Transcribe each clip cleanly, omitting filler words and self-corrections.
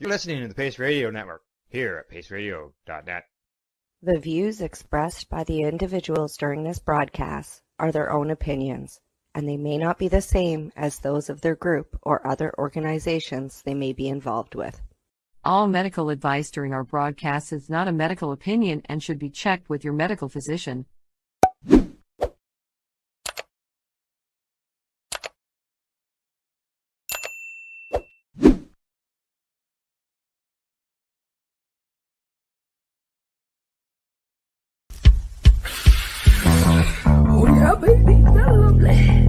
You're listening to the Pace Radio Network here at paceradio.net. The views expressed by the individuals during this broadcast are their own opinions, and they may not be the same as those of their group or other organizations they may be involved with. All medical advice during our broadcast is not a medical opinion and should be checked with your medical physician. Oh yeah, baby, that's lovely.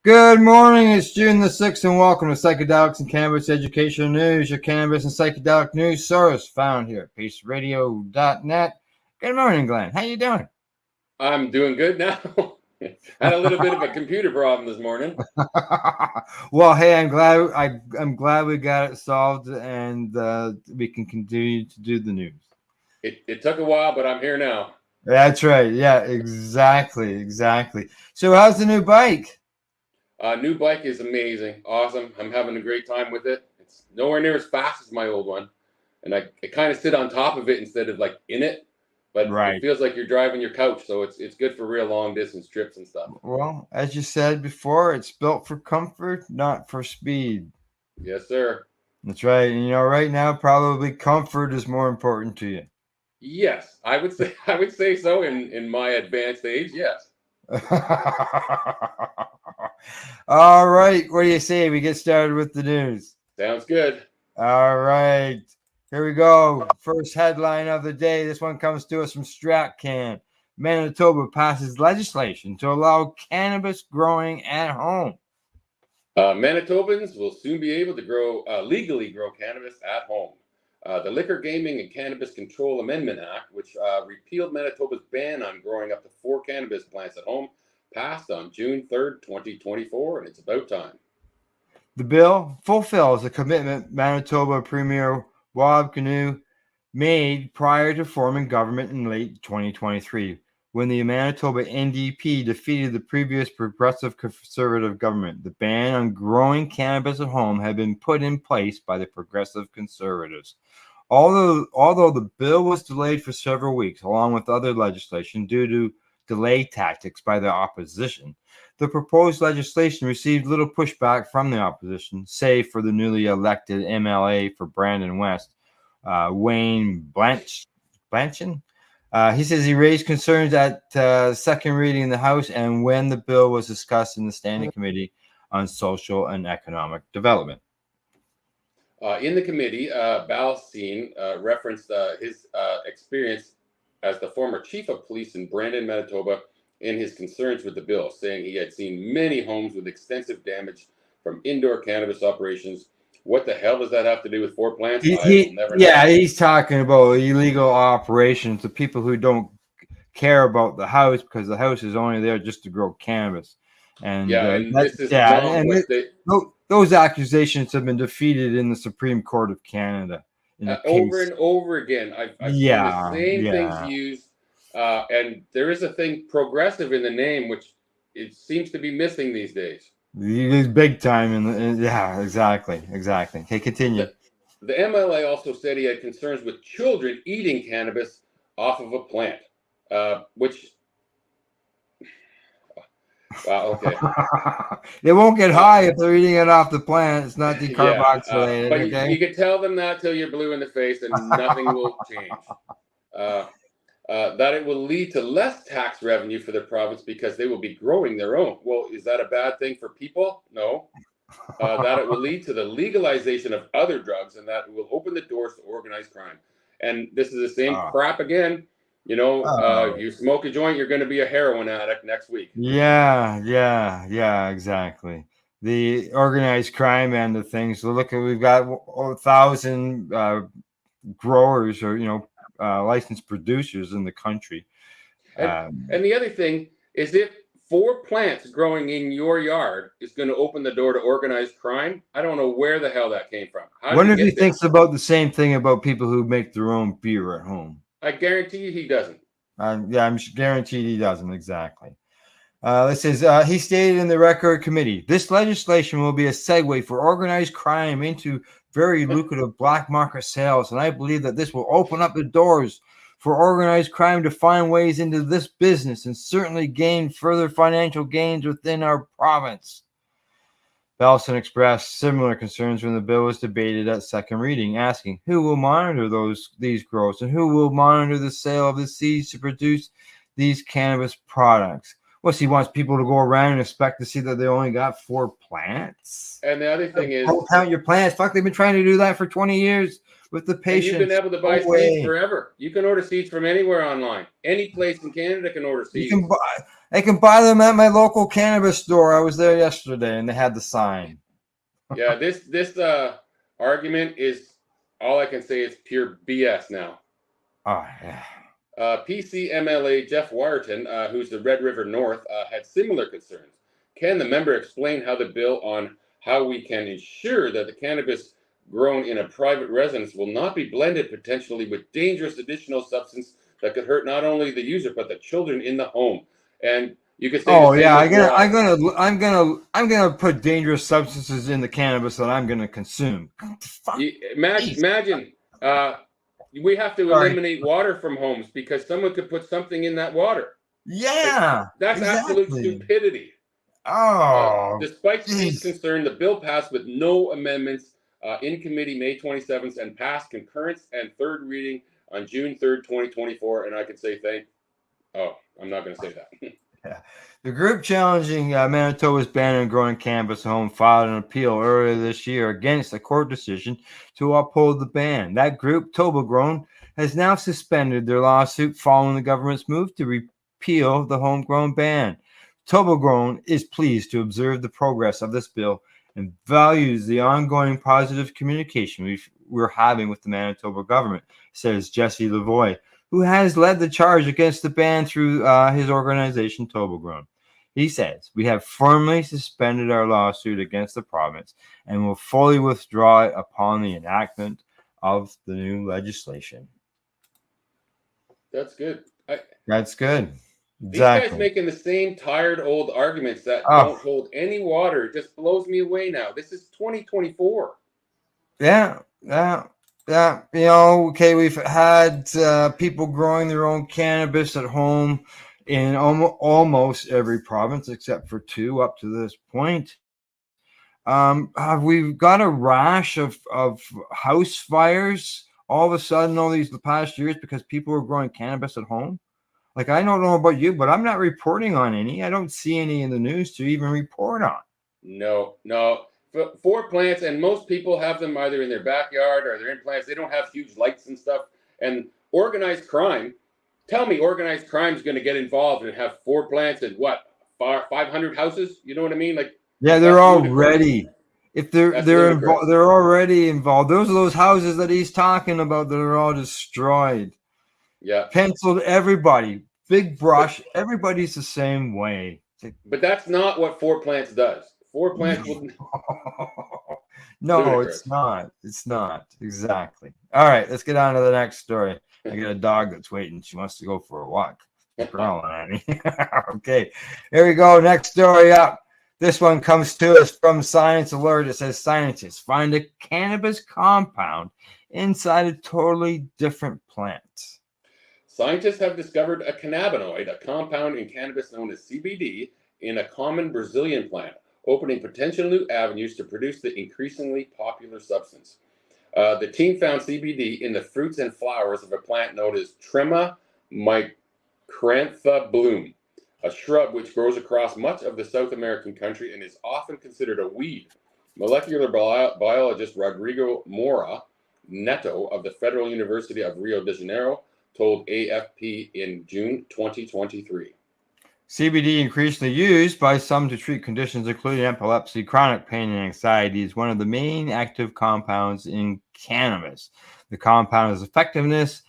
Good morning, it's June the 6th and welcome to Psychedelics and Cannabis Educational News, your cannabis and psychedelic news source found here at paceradio.net. Good morning, Glenn. How you doing? I'm doing good now. Had a little bit of a computer problem this morning. Well, hey, I'm glad we got it solved and we can continue to do the news. It took a while, but I'm here now. That's right. Yeah, exactly. So how's the new bike? New bike is amazing, awesome. I'm having a great time with it. It's nowhere near as fast as my old one, and I kind of sit on top of it instead of like in it. But Right. It feels like you're driving your couch, so it's good for real long distance trips and stuff. Well, as you said before, it's built for comfort, not for speed. Yes, sir. That's right. And, right now, probably comfort is more important to you. Yes, I would say so in my advanced age. Yes. All right. What do you say? We get started with the news. Sounds good. All right. Here we go. First headline of the day. This one comes to us from StratCan. Manitoba passes legislation to allow cannabis growing at home. Manitobans will soon be able to legally grow cannabis at home. The Liquor, Gaming, and Cannabis Control Amendment Act, which repealed Manitoba's ban on growing up to 4 cannabis plants at home, passed on June 3rd, 2024, and it's about time. The bill fulfills a commitment Manitoba Premier Rob Canoe made prior to forming government in late 2023, when the Manitoba NDP defeated the previous Progressive Conservative government. The ban on growing cannabis at home had been put in place by the Progressive Conservatives. Although the bill was delayed for several weeks, along with other legislation, due to delay tactics by the opposition, the proposed legislation received little pushback from the opposition, save for the newly elected MLA for Brandon West, Wayne Blanchard. He says he raised concerns at second reading in the House and when the bill was discussed in the Standing Committee on Social and Economic Development. In the committee, Balsine referenced his experience as the former chief of police in Brandon, Manitoba, in his concerns with the bill, saying he had seen many homes with extensive damage from indoor cannabis operations. What the hell does that have to do with 4 plants? I will never know. He's talking about illegal operations, the people who don't care about the house because the house is only there just to grow cannabis. And those accusations have been defeated in the Supreme Court of Canada. Over and over again. I've seen the same things used. And there is a thing, progressive, in the name, which it seems to be missing these days. Big time. Exactly. Okay, continue. The MLA also said he had concerns with children eating cannabis off of a plant, which... Wow, okay. They won't get high if they're eating it off the plant. It's not decarboxylated. But okay? you can tell them that till you're blue in the face and nothing will change. That it will lead to less tax revenue for the province because they will be growing their own. Well, is that a bad thing for people? No. That it will lead to the legalization of other drugs and that it will open the doors to organized crime. And this is the same crap again. You smoke a joint, you're going to be a heroin addict next week. Yeah, exactly. The organized crime end of things. So we've got 1,000 growers or, licensed producers in the country. And the other thing is if 4 plants growing in your yard is going to open the door to organized crime. I don't know where the hell that came from. How Wonder did if you he get there? thinks about the same thing about people who make their own beer at home. I guarantee you he doesn't. Yeah, I'm guaranteed he doesn't. Exactly. This says, he stated in the record committee, this legislation will be a segue for organized crime into very lucrative black market sales. And I believe that this will open up the doors for organized crime to find ways into this business and certainly gain further financial gains within our province. Belson expressed similar concerns when the bill was debated at second reading, asking who will monitor these grows and who will monitor the sale of the seeds to produce these cannabis products. What's he wants people to go around and expect to see that they only got 4 plants? And the other thing is, don't count your plants. Fuck, they've been trying to do that for 20 years with the patients. And you've been able to buy seeds forever. You can order seeds from anywhere online. Any place in Canada can order seeds. I can buy them at my local cannabis store. I was there yesterday, and they had the sign. Yeah, this argument is, all I can say is pure BS now. Oh, yeah. PC MLA Jeff Wyerton, who's the Red River North, had similar concerns. Can the member explain how the bill on how we can ensure that the cannabis grown in a private residence will not be blended potentially with dangerous additional substance that could hurt not only the user but the children in the home? And you could say, oh yeah, I'm gonna put dangerous substances in the cannabis that I'm gonna consume. Imagine. We have to eliminate water from homes because someone could put something in that water. Yeah, that's exactly. Absolute stupidity. Oh, despite this concern, the bill passed with no amendments in committee May 27th and passed concurrence and third reading on June 3rd, 2024. And I could say I'm not going to say that. Yeah. The group challenging Manitoba's ban on growing cannabis at home filed an appeal earlier this year against a court decision to uphold the ban. That group, Toba Grown, has now suspended their lawsuit following the government's move to repeal the homegrown ban. Toba Grown is pleased to observe the progress of this bill and values the ongoing positive communication we're having with the Manitoba government, says Jesse Lavoie, who has led the charge against the ban through his organization, Toba Grown. He says, we have firmly suspended our lawsuit against the province and will fully withdraw it upon the enactment of the new legislation. That's good. That's good. Exactly. These guys making the same tired old arguments that don't hold any water. It just blows me away now. This is 2024. Yeah. Okay, we've had people growing their own cannabis at home in almost every province except for 2 up to this point. Have we got a rash of house fires all of a sudden all these past years because people are growing cannabis at home? Like, I don't know about you, but I'm not reporting on any. I don't see any in the news to even report on. No. 4 plants, and most people have them either in their backyard or they're in plants. They don't have huge lights and stuff. And organized crime, tell me organized crime is going to get involved and have 4 plants and 500 houses? You know what I mean? Like, yeah, they're already. If they're already involved. Those are those houses that he's talking about that are all destroyed. Yeah. Penciled everybody. Big brush. Everybody's the same way. But that's not what 4 plants does. 4 plants will... No, it's not. It's not. Exactly. All right, let's get on to the next story. I got a dog that's waiting. She wants to go for a walk. Growling at me. Okay, here we go. Next story up. This one comes to us from Science Alert. It says scientists find a cannabis compound inside a totally different plant. Scientists have discovered a cannabinoid, a compound in cannabis known as CBD, in a common Brazilian plant, opening potential new avenues to produce the increasingly popular substance. The team found CBD in the fruits and flowers of a plant known as Trema micrantha bloom, a shrub which grows across much of the South American country and is often considered a weed. Molecular biologist Rodrigo Moura Neto of the Federal University of Rio de Janeiro told AFP in June 2023. CBD, increasingly used by some to treat conditions including epilepsy, chronic pain, and anxiety, is one of the main active compounds in cannabis. The compound's effectiveness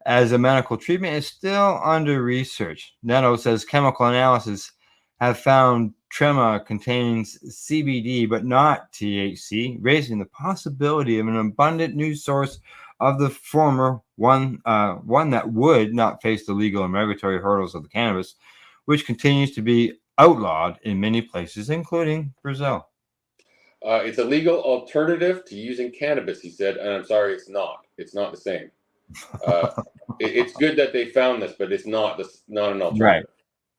as a medical treatment is still under research. Neto says chemical analysis have found trema contains CBD but not THC, raising the possibility of an abundant new source of the former, one that would not face the legal and regulatory hurdles of the cannabis, which continues to be outlawed in many places, including Brazil. It's a legal alternative to using cannabis, he said, and I'm sorry, it's not. It's not the same. It's good that they found this, but it's not an alternative.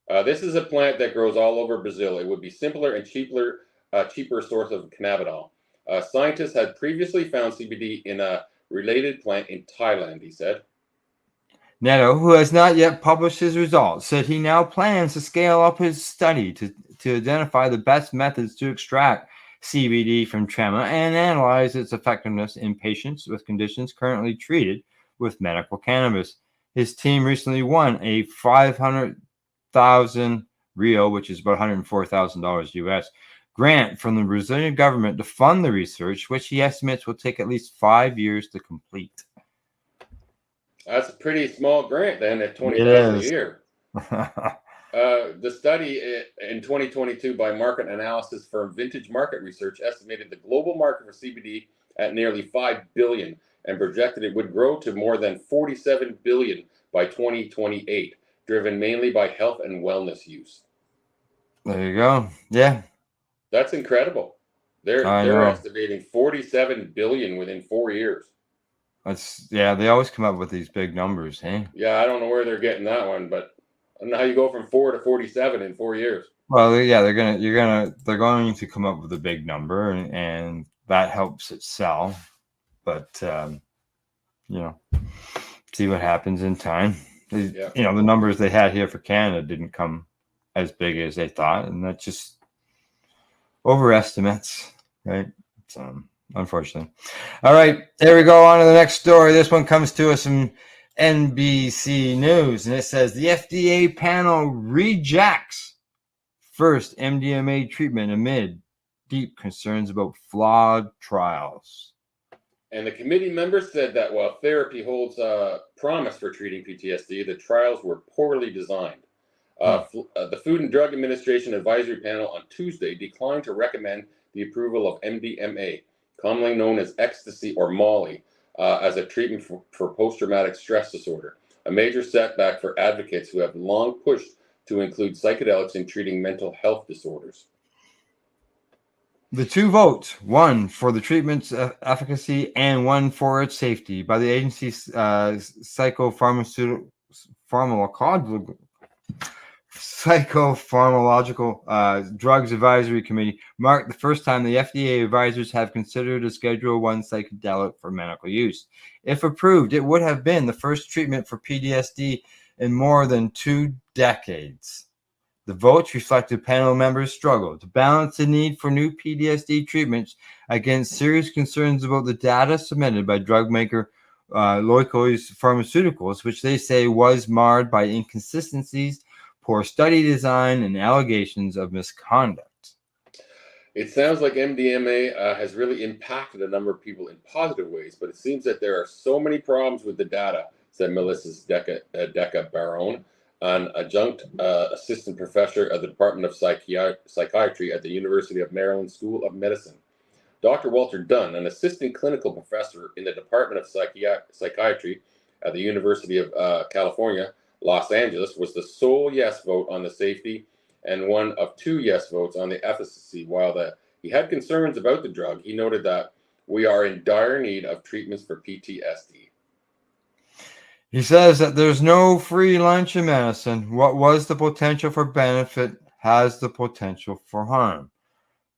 Right. This is a plant that grows all over Brazil. It would be simpler and cheaper source of cannabinol. Scientists had previously found CBD in a related plant in Thailand, he said. Neto, who has not yet published his results, said he now plans to scale up his study to identify the best methods to extract CBD from trema and analyze its effectiveness in patients with conditions currently treated with medical cannabis. His team recently won a 500,000 Rio, which is about $104,000 US, grant from the Brazilian government to fund the research, which he estimates will take at least 5 years to complete. That's a pretty small grant then at $20,000 a year. The study in 2022 by market analysis firm Vintage Market Research estimated the global market for CBD at nearly $5 billion and projected it would grow to more than $47 billion by 2028, driven mainly by health and wellness use. There you go. Yeah. That's incredible. They're estimating $47 billion within 4 years. They always come up with these big numbers, hey? Yeah, I don't know where they're getting that one, but I don't know how you go from 4 to 47 in 4 years. Well, yeah, they're going to come up with a big number, and that helps it sell. But see what happens in time. The numbers they had here for Canada didn't come as big as they thought, and that's just overestimates, right? Unfortunately. All right, here we go on to the next story. This one comes to us from NBC News, and it says the FDA panel rejects first MDMA treatment amid deep concerns about flawed trials. And the committee members said that while therapy holds promise for treating PTSD, the trials were poorly designed. The Food and Drug Administration Advisory Panel on Tuesday declined to recommend the approval of MDMA, commonly known as ecstasy or Molly, as a treatment for post-traumatic stress disorder, a major setback for advocates who have long pushed to include psychedelics in treating mental health disorders. The two votes, one for the treatment's efficacy and one for its safety, by the agency's psychopharmacological drugs advisory committee, marked the first time the FDA advisors have considered a Schedule I psychedelic for medical use. If approved, it would have been the first treatment for PTSD in more than 2 decades. The votes reflected panel members' struggle to balance the need for new PTSD treatments against serious concerns about the data submitted by drug maker Lykos Pharmaceuticals, which they say was marred by inconsistencies, poor study design, and allegations of misconduct. It sounds like MDMA has really impacted a number of people in positive ways, but it seems that there are so many problems with the data, said Melissa Deca Barone, an adjunct assistant professor of the Department of Psychiatry at the University of Maryland School of Medicine. Dr. Walter Dunn, an assistant clinical professor in the Department of Psychiatry at the University of California, Los Angeles, was the sole yes vote on the safety and one of 2 yes votes on the efficacy. While he had concerns about the drug, he noted that we are in dire need of treatments for PTSD. He says that there's no free lunch in medicine. What was the potential for benefit has the potential for harm.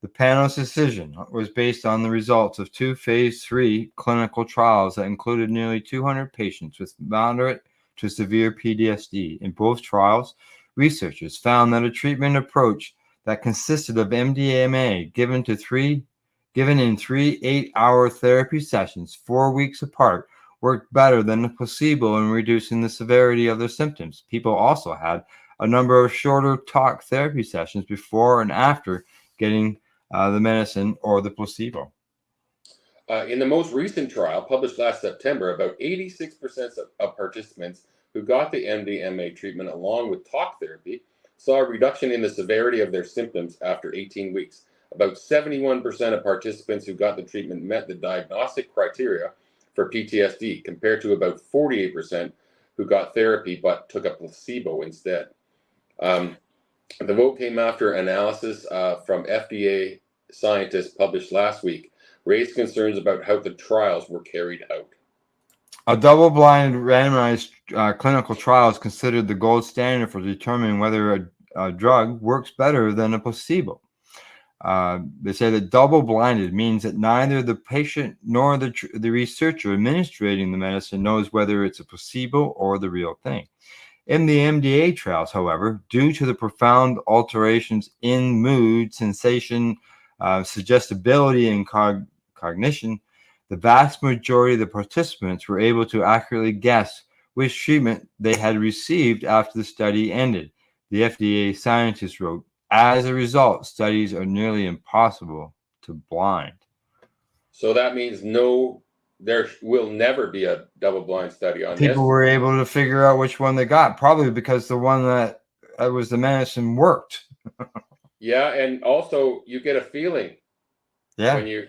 The panel's decision was based on the results of 2 phase 3 clinical trials that included nearly 200 patients with moderate to severe PTSD. In both trials, researchers found that a treatment approach that consisted of MDMA given in 3 8-hour therapy sessions 4 weeks apart worked better than the placebo in reducing the severity of their symptoms. People also had a number of shorter talk therapy sessions before and after getting the medicine or the placebo. In the most recent trial, published last September, about 86% of participants who got the MDMA treatment along with talk therapy saw a reduction in the severity of their symptoms after 18 weeks. About 71% of participants who got the treatment met the diagnostic criteria for PTSD, compared to about 48% who got therapy but took a placebo instead. The vote came after analysis from FDA scientists published last week raised concerns about how the trials were carried out. A double-blind randomized clinical trial is considered the gold standard for determining whether a drug works better than a placebo. They say that double-blinded means that neither the patient nor the researcher administering the medicine knows whether it's a placebo or the real thing. In the MDA trials, however, due to the profound alterations in mood, sensation, suggestibility, and cognition, the vast majority of the participants were able to accurately guess which treatment they had received after the study ended. The FDA scientists wrote, as a result, studies are nearly impossible to blind. So that means there will never be a double-blind study on this. People were able to figure out which one they got, probably because the one that was the medicine worked. Yeah, and also you get a feeling when you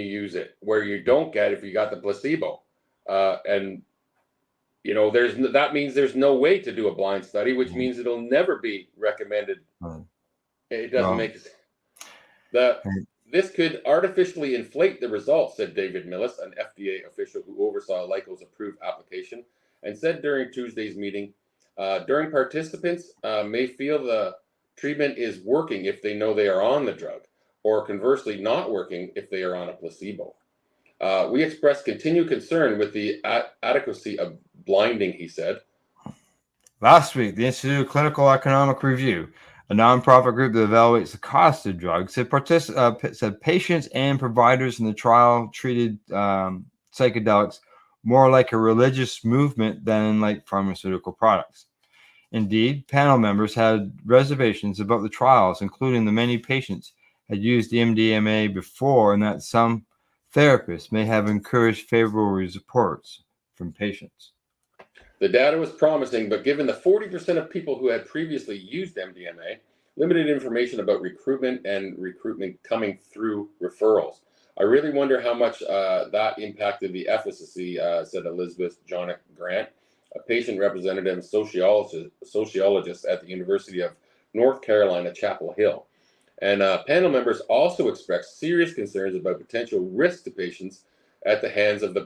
use it, where you don't get if you got the placebo. And you know, that means there's no way to do a blind study, which means it'll never be recommended. It doesn't make sense. This could artificially inflate the results, said David Millis, an FDA official who oversaw Lyco's approved application, and said during Tuesday's meeting, during participants may feel the treatment is working if they know they are on the drug, or conversely not working if they are on a placebo. We express continued concern with the adequacy of blinding, he said. Last week, the Institute of Clinical Economic Review, a nonprofit group that evaluates the cost of drugs, said patients and providers in the trial treated psychedelics more like a religious movement than like pharmaceutical products. Indeed, panel members had reservations about the trials, including the many patients had used the MDMA before, and that some therapists may have encouraged favorable reports from patients. The data was promising, but given the 40% of people who had previously used MDMA, limited information about recruitment coming through referrals. I really wonder how much that impacted the efficacy, said Elizabeth Jonick Grant, a patient representative and sociologist at the University of North Carolina, Chapel Hill. And panel members also expressed serious concerns about potential risk to patients at the hands of the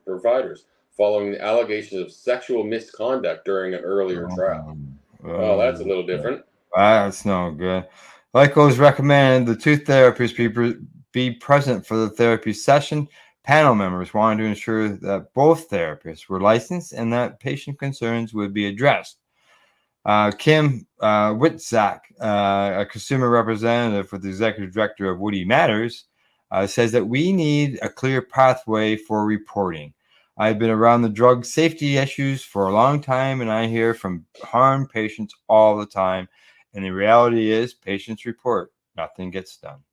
providers, following the allegations of sexual misconduct during an earlier trial. Well, that's a little different. That's no good. Lyco's recommended the two therapists be present for the therapy session. Panel members wanted to ensure that both therapists were licensed and that patient concerns would be addressed. Kim Witzak, a consumer representative for the executive director of Woody Matters, says that we need a clear pathway for reporting. I've been around the drug safety issues for a long time, and I hear from harmed patients all the time. And the reality is, patients report, nothing gets done.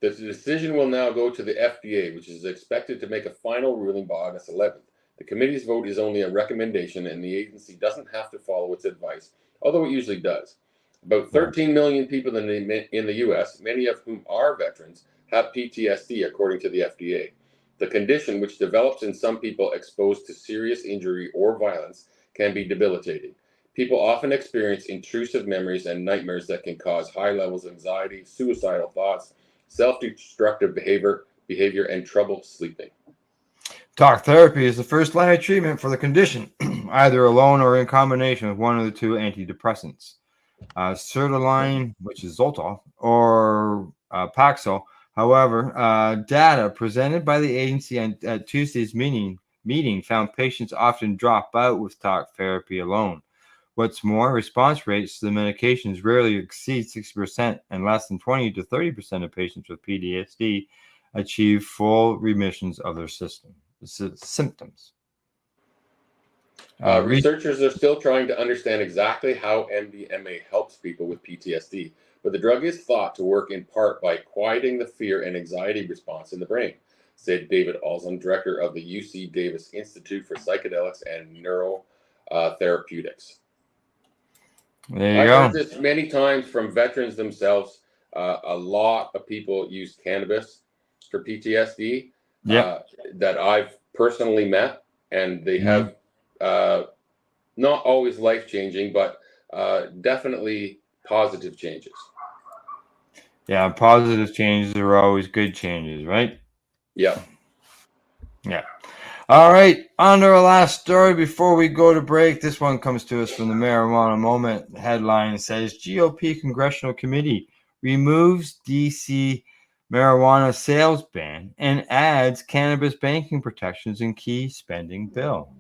The decision will now go to the FDA, which is expected to make a final ruling by August 11th. The committee's vote is only a recommendation, and the agency doesn't have to follow its advice, although it usually does. About 13 million people in the U.S., many of whom are veterans, have PTSD, according to the FDA. The condition, which develops in some people exposed to serious injury or violence, can be debilitating. People often experience intrusive memories and nightmares that can cause high levels of anxiety, suicidal thoughts, self-destructive behavior, and trouble sleeping. Talk therapy is the first line of treatment for the condition, either alone or in combination with one of the two antidepressants. Sertraline, which is Zoloft, or Paxil. However, data presented by the agency at Tuesday's meeting found patients often drop out with talk therapy alone. What's more, response rates to the medications rarely exceed 60%, and less than 20 to 30% of patients with PTSD achieve full remissions of their symptoms. Researchers are still trying to understand exactly how MDMA helps people with PTSD, but the drug is thought to work in part by quieting the fear and anxiety response in the brain, said David Alsam, director of the UC Davis Institute for Psychedelics and Neurotherapeutics. There you I've go. heard this many times from veterans themselves. A lot of people use cannabis for PTSD Yep. that I've personally met, and they have not always life-changing, but definitely positive changes. Yeah, positive changes are always good changes, right? Yeah. Yeah. All right, on to our last story before we go to break. This one comes to us from the Marijuana Moment. Headline says GOP Congressional Committee removes DC marijuana sales ban and adds cannabis banking protections in key spending bill.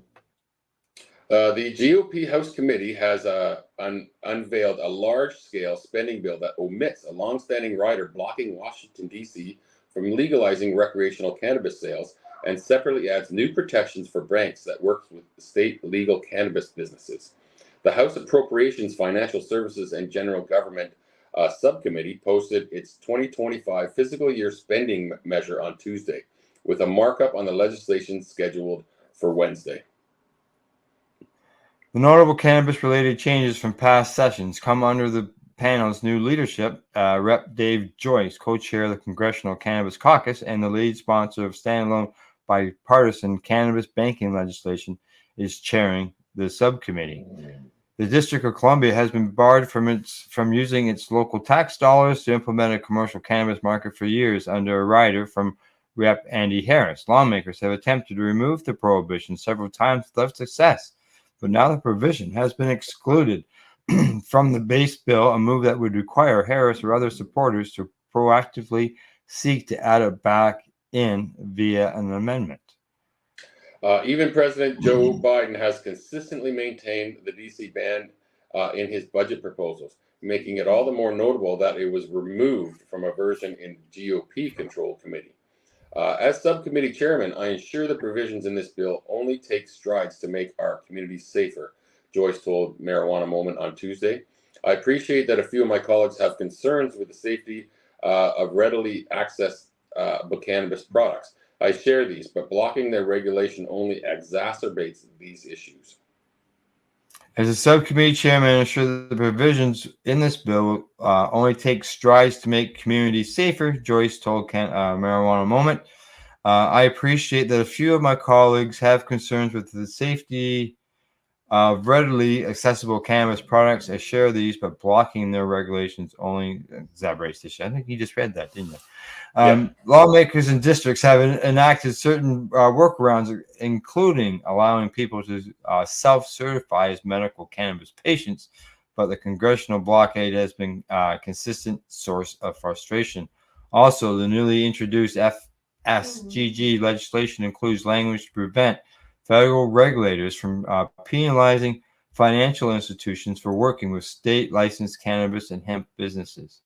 The GOP House Committee has unveiled a large-scale spending bill that omits a long-standing rider blocking Washington, D.C. from legalizing recreational cannabis sales and separately adds new protections for banks that work with state legal cannabis businesses. The House Appropriations, Financial Services, and General Government Subcommittee posted its 2025 fiscal year spending measure on Tuesday, with a markup on the legislation scheduled for Wednesday. The notable cannabis-related changes from past sessions come under the panel's new leadership. Rep. Dave Joyce, co-chair of the Congressional Cannabis Caucus and the lead sponsor of standalone bipartisan cannabis banking legislation, is chairing the subcommittee. The District of Columbia has been barred from using its local tax dollars to implement a commercial cannabis market for years under a rider from Rep. Andy Harris. Lawmakers have attempted to remove the prohibition several times without success, but now the provision has been excluded from the base bill, a move that would require Harris or other supporters to proactively seek to add it back in via an amendment. Even President Joe Biden has consistently maintained the DC ban in his budget proposals, making it all the more notable that it was removed from a version in GOP-controlled committee. As subcommittee chairman, I ensure the provisions in this bill only take strides to make our communities safer, Joyce told Marijuana Moment on Tuesday. I appreciate that a few of my colleagues have concerns with the safety of readily accessed cannabis products. I share these, but blocking their regulation only exacerbates these issues. As a subcommittee chairman, I ensure that the provisions in this bill only take strides to make communities safer, Joyce told Marijuana Moment. I appreciate that a few of my colleagues have concerns with the safety of readily accessible cannabis products. I share these, but blocking their regulations only exacerbates the issue. I think you just read that, didn't you? Lawmakers and districts have enacted certain workarounds, including allowing people to self-certify as medical cannabis patients, but the congressional blockade has been a consistent source of frustration. Also, the newly introduced FSGG legislation includes language to prevent federal regulators from penalizing financial institutions for working with state licensed cannabis and hemp businesses.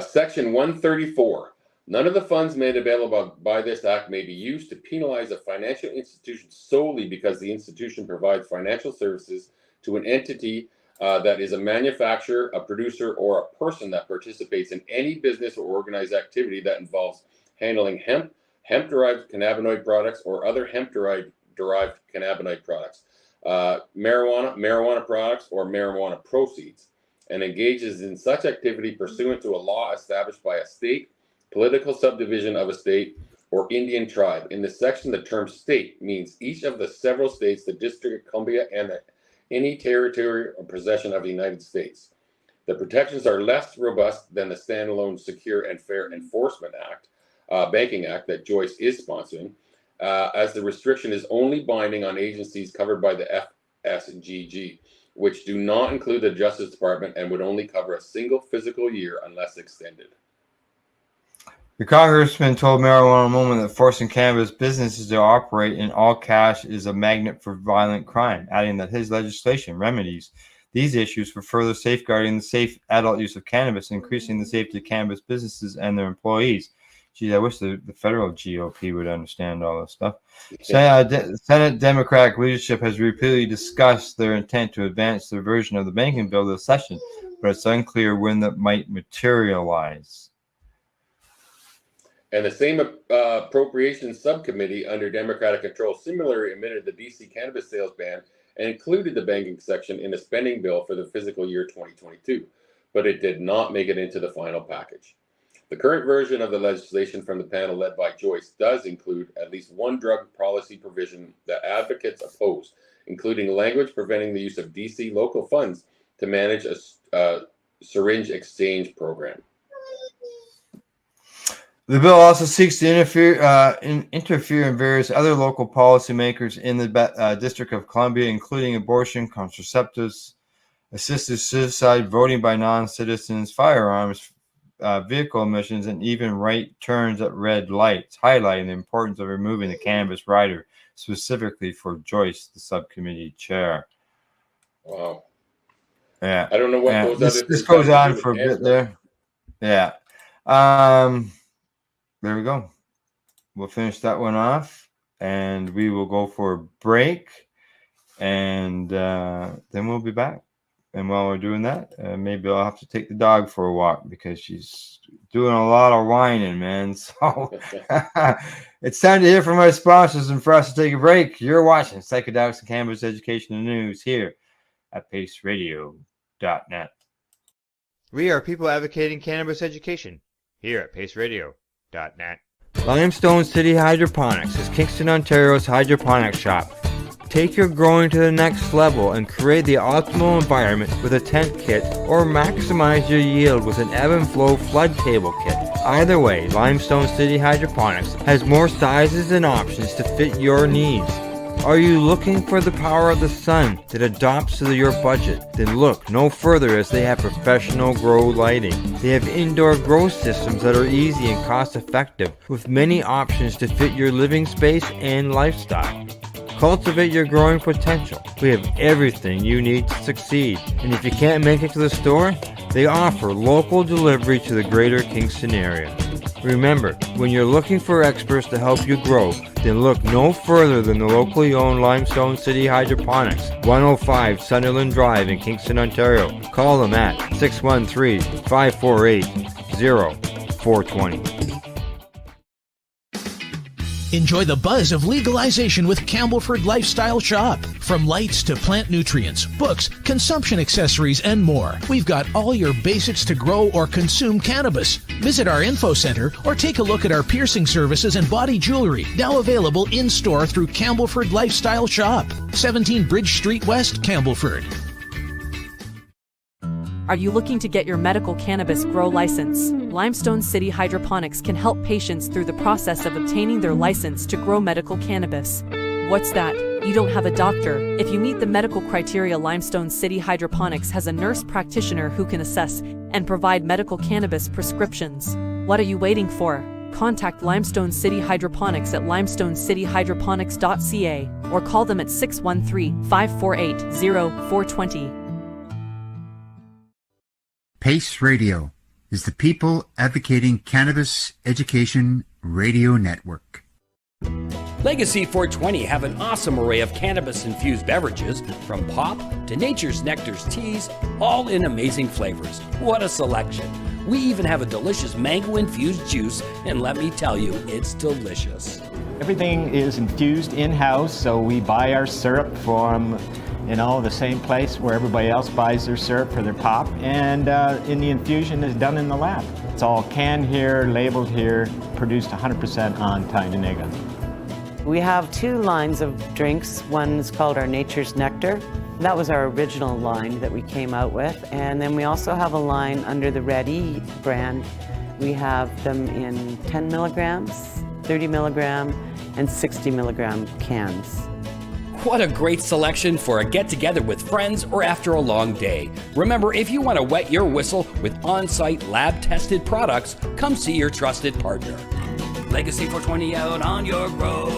Section 134. None of the funds made available by this act may be used to penalize a financial institution solely because the institution provides financial services to an entity that is a manufacturer, a producer, or a person that participates in any business or organized activity that involves handling hemp, hemp-derived cannabinoid products, or other hemp-derived cannabinoid products, marijuana products, or marijuana proceeds, and engages in such activity pursuant to a law established by a state, political subdivision of a state, or Indian tribe. In this section, the term state means each of the several states, the District of Columbia, and any territory or possession of the United States. The protections are less robust than the standalone Secure and Fair Enforcement Act, Banking Act that Joyce is sponsoring, as the restriction is only binding on agencies covered by the FSGG, which do not include the Justice Department and would only cover a single fiscal year unless extended. The congressman told Marijuana Moment that forcing cannabis businesses to operate in all cash is a magnet for violent crime, adding that his legislation remedies these issues for further safeguarding the safe adult use of cannabis, increasing the safety of cannabis businesses and their employees. Geez, I wish the federal GOP would understand all this stuff. Senate Democratic leadership has repeatedly discussed their intent to advance their version of the banking bill this session, but it's unclear when that might materialize. And the same appropriations subcommittee under Democratic control similarly amended the DC cannabis sales ban and included the banking section in a spending bill for the fiscal year 2022, but it did not make it into the final package. The current version of the legislation from the panel led by Joyce does include at least one drug policy provision that advocates oppose, including language preventing the use of DC local funds to manage a syringe exchange program. The bill also seeks to interfere in various other local policymakers in the District of Columbia, including abortion, contraceptives, assisted suicide, voting by non-citizens, firearms, vehicle emissions, and even right turns at red lights, highlighting the importance of removing the cannabis rider, specifically for Joyce, the subcommittee chair. Wow. Yeah. I don't know what this goes on for a bit there. Yeah. There we go. We'll finish that one off, and we will go for a break, and then we'll be back. And while we're doing that, maybe I'll have to take the dog for a walk because she's doing a lot of whining, man. So it's time to hear from our sponsors and for us to take a break. You're watching Psychedelics and Cannabis Educational News here at paceradio.net. We are people advocating cannabis education here at paceradio.net. Limestone City Hydroponics is Kingston, Ontario's hydroponics shop. Take your growing to the next level and create the optimal environment with a tent kit, or maximize your yield with an ebb and flow flood table kit. Either way, Limestone City Hydroponics has more sizes and options to fit your needs. Are you looking for the power of the sun that adapts to your budget? Then look no further, as they have professional grow lighting. They have indoor grow systems that are easy and cost effective, with many options to fit your living space and lifestyle. Cultivate your growing potential. We have everything you need to succeed. And if you can't make it to the store, they offer local delivery to the greater Kingston area. Remember, when you're looking for experts to help you grow, then look no further than the locally owned Limestone City Hydroponics, 105 Sunderland Drive in Kingston, Ontario. Call them at 613-548-0420. Enjoy the buzz of legalization with Campbellford Lifestyle Shop. From lights to plant nutrients, books, consumption accessories, and more, we've got all your basics to grow or consume cannabis. Visit our info center or take a look at our piercing services and body jewelry, now available in-store through Campbellford Lifestyle Shop, 17 Bridge Street West, Campbellford. Are you looking to get your medical cannabis grow license? Limestone City Hydroponics can help patients through the process of obtaining their license to grow medical cannabis. What's that? You don't have a doctor? If you meet the medical criteria, Limestone City Hydroponics has a nurse practitioner who can assess and provide medical cannabis prescriptions. What are you waiting for? Contact Limestone City Hydroponics at limestonecityhydroponics.ca or call them at 613-548-0420. PACE Radio is the People Advocating Cannabis Education Radio Network. Legacy 420 have an awesome array of cannabis-infused beverages, from pop to Nature's Nectar's teas, all in amazing flavors. What a selection! We even have a delicious mango-infused juice, and let me tell you, it's delicious. Everything is infused in-house, so we buy our syrup from the same place where everybody else buys their syrup for their pop, and the infusion is done in the lab. It's all canned here, labeled here, produced 100% on Tyndonega. We have two lines of drinks. One is called our Nature's Nectar. That was our original line that we came out with, and then we also have a line under the Red E brand. We have them in 10 milligrams, 30 milligram, and 60 milligram cans. What a great selection for a get-together with friends or after a long day. Remember, if you want to wet your whistle with on-site lab-tested products, come see your trusted partner. Legacy 420 out on your road.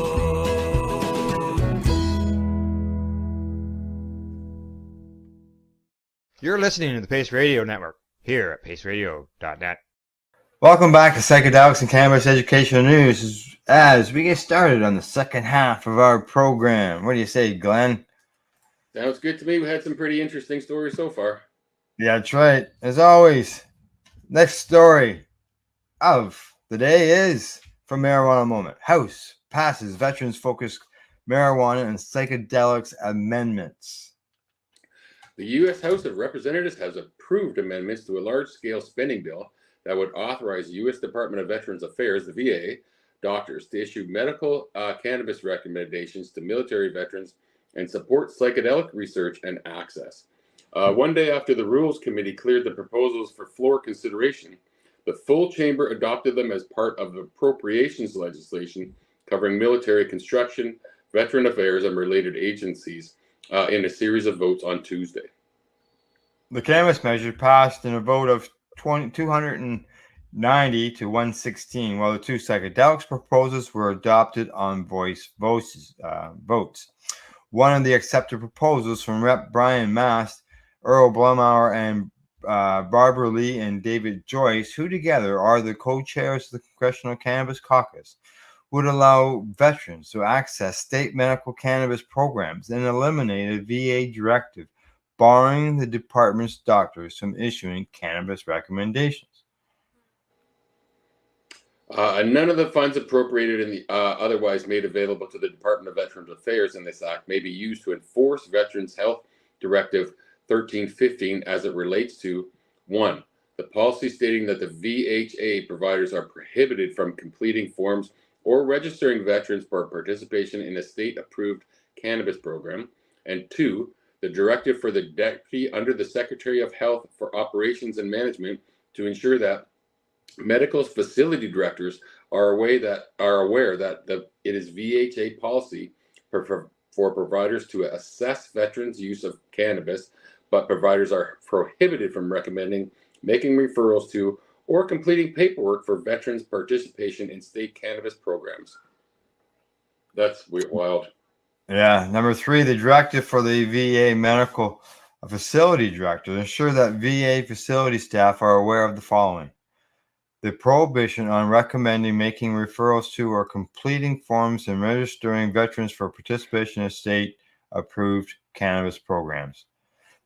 You're listening to the Pace Radio Network here at paceradio.net. Welcome back to Psychedelics and Cannabis Educational News as we get started on the second half of our program. What do you say, Glenn? Sounds good to me. We had some pretty interesting stories so far. Yeah, that's right. As always, next story of the day is from Marijuana Moment. House passes veterans-focused marijuana and psychedelics amendments. The U.S. House of Representatives has approved amendments to a large-scale spending bill that would authorize U.S. Department of Veterans Affairs, the VA, doctors to issue medical cannabis recommendations to military veterans and support psychedelic research and access. One day after the Rules Committee cleared the proposals for floor consideration, the full chamber adopted them as part of the appropriations legislation covering military construction, veteran affairs, and related agencies in a series of votes on Tuesday. The cannabis measure passed in a vote of 290 to 116, while the two psychedelics proposals were adopted on votes. One of the accepted proposals from Rep. Brian Mast, Earl Blumauer, and Barbara Lee and David Joyce, who together are the co-chairs of the Congressional Cannabis Caucus, would allow veterans to access state medical cannabis programs and eliminate a VA directive barring the department's doctors from issuing cannabis recommendations. None of the funds appropriated in the otherwise made available to the Department of Veterans Affairs in this act may be used to enforce Veterans Health Directive 1315 as it relates to 1. The policy stating that the VHA providers are prohibited from completing forms or registering veterans for participation in a state-approved cannabis program, and 2. The directive for the Deputy under the Secretary of Health for Operations and Management to ensure that medical facility directors are aware that it is VHA policy for providers to assess veterans' use of cannabis, but providers are prohibited from recommending, making referrals to, or completing paperwork for veterans' participation in state cannabis programs. That's wild. Yeah. Number 3, the directive for the VA medical facility director to ensure that VA facility staff are aware of the following: the prohibition on recommending, making referrals to, or completing forms and registering veterans for participation in state-approved cannabis programs.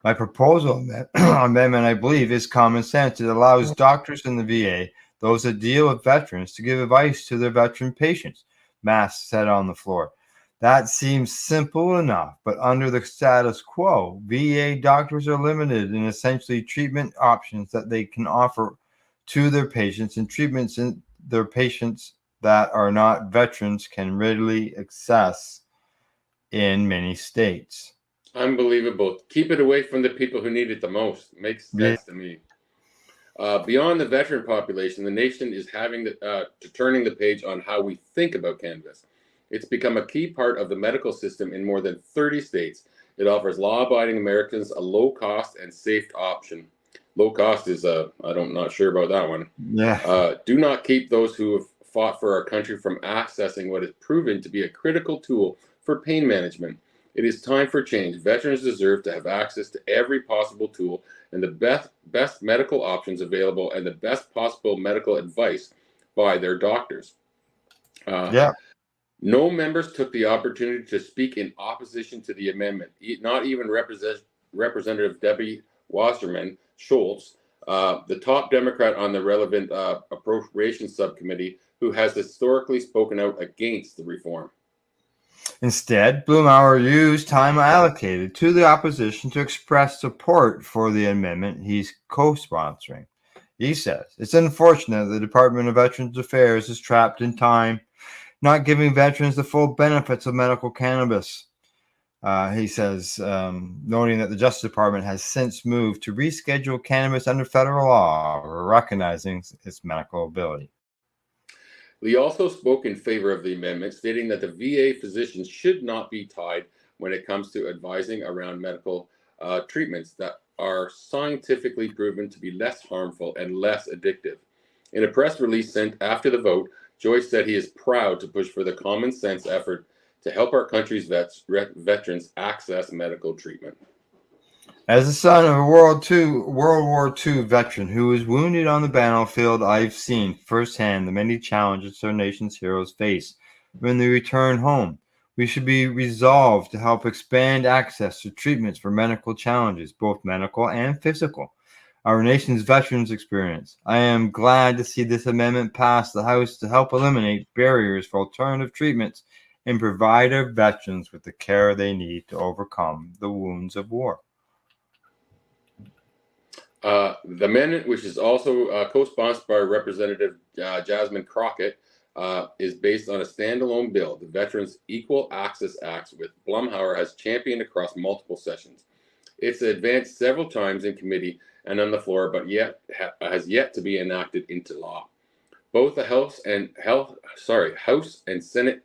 My proposal amendment, I believe, is common sense. It allows doctors in the VA, those that deal with veterans, to give advice to their veteran patients, Mass said on the floor. That seems simple enough, but under the status quo, VA doctors are limited in essentially treatment options that they can offer to their patients, and treatments in their patients that are not veterans can readily access in many states. Unbelievable. Keep it away from the people who need it the most. Makes sense to me. Beyond the veteran population, the nation is turning the page on how we think about cannabis. It's become a key part of the medical system in more than 30 states. It offers law-abiding Americans a low-cost and safe option. Low cost is I'm not sure about that one. Yeah. Do not keep those who have fought for our country from accessing what is proven to be a critical tool for pain management. It is time for change. Veterans deserve to have access to every possible tool and the best medical options available and the best possible medical advice by their doctors. No members took the opportunity to speak in opposition to the amendment. Not even Representative Debbie Wasserman Schultz, the top Democrat on the relevant appropriations subcommittee, who has historically spoken out against the reform. Instead, Blumauer used time allocated to the opposition to express support for the amendment he's co-sponsoring. He says, "It's unfortunate the Department of Veterans Affairs is trapped in time, not giving veterans the full benefits of medical cannabis." He says, noting that the Justice Department has since moved to reschedule cannabis under federal law, recognizing its medical ability. Lee also spoke in favor of the amendment, stating that the VA physicians should not be tied when it comes to advising around medical treatments that are scientifically proven to be less harmful and less addictive. In a press release sent after the vote, Joyce said he is proud to push for the common sense effort to help our country's veterans access medical treatment. As the son of a World War II veteran who was wounded on the battlefield, I've seen firsthand the many challenges our nation's heroes face when they return home. We should be resolved to help expand access to treatments for medical challenges, both medical and physical. Our nation's veterans experience. I am glad to see this amendment pass the House to help eliminate barriers for alternative treatments and provide our veterans with the care they need to overcome the wounds of war. The amendment, which is also co-sponsored by Representative Jasmine Crockett, is based on a standalone bill, the Veterans Equal Access Act, which Blumhauer has championed across multiple sessions. It's advanced several times in committee and on the floor, but has yet to be enacted into law. Both the House and Senate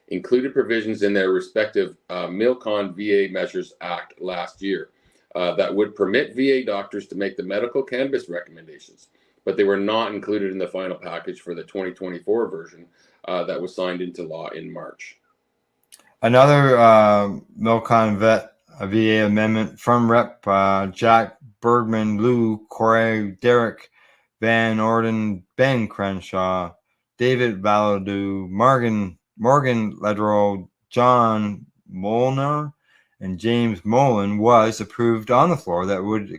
included provisions in their respective Milcon VA Measures Act last year that would permit VA doctors to make the medical cannabis recommendations, but they were not included in the final package for the 2024 version that was signed into law in March. Another Milcon VA amendment from Rep. Jack Bergman, Lou, Corey, Derek, Van Orden, Ben Crenshaw, David Valadou, Morgan Ledrow, John Molnar, and James Mullen was approved on the floor that would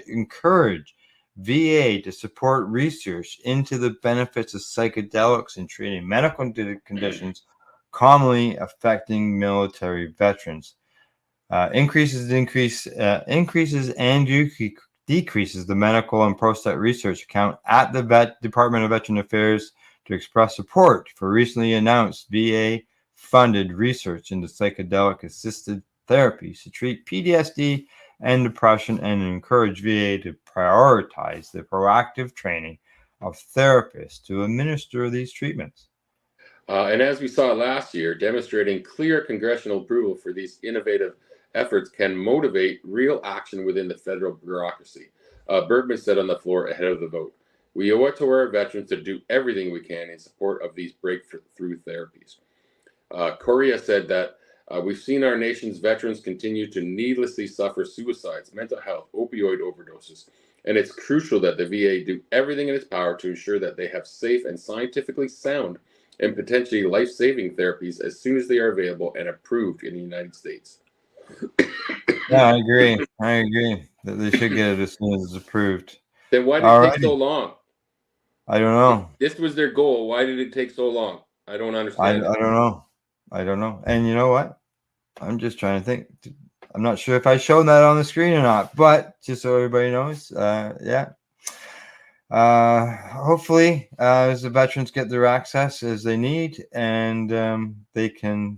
encourage VA to support research into the benefits of psychedelics in treating medical conditions commonly affecting military veterans. Increases and decreases the medical and prostate research account at the Department of Veteran Affairs to express support for recently announced VA-funded research into psychedelic-assisted therapies to treat PTSD and depression, and encourage VA to prioritize the proactive training of therapists to administer these treatments. And as we saw last year, demonstrating clear congressional approval for these innovative efforts can motivate real action within the federal bureaucracy. Bergman said on the floor ahead of the vote, "We owe it to our veterans to do everything we can in support of these breakthrough therapies." Correa said that we've seen our nation's veterans continue to needlessly suffer suicides, mental health, opioid overdoses, and it's crucial that the VA do everything in its power to ensure that they have safe and scientifically sound and potentially life-saving therapies as soon as they are available and approved in the United States. Yeah, I agree that they should get it as soon as it's approved. Then why did it take so long? I don't know. This was their goal. Why did it take so long? I don't understand. I don't know. And you know what? I'm just trying to think. I'm not sure if I showed that on the screen or not, but just so everybody knows, hopefully, as the veterans get their access as they need, and they can,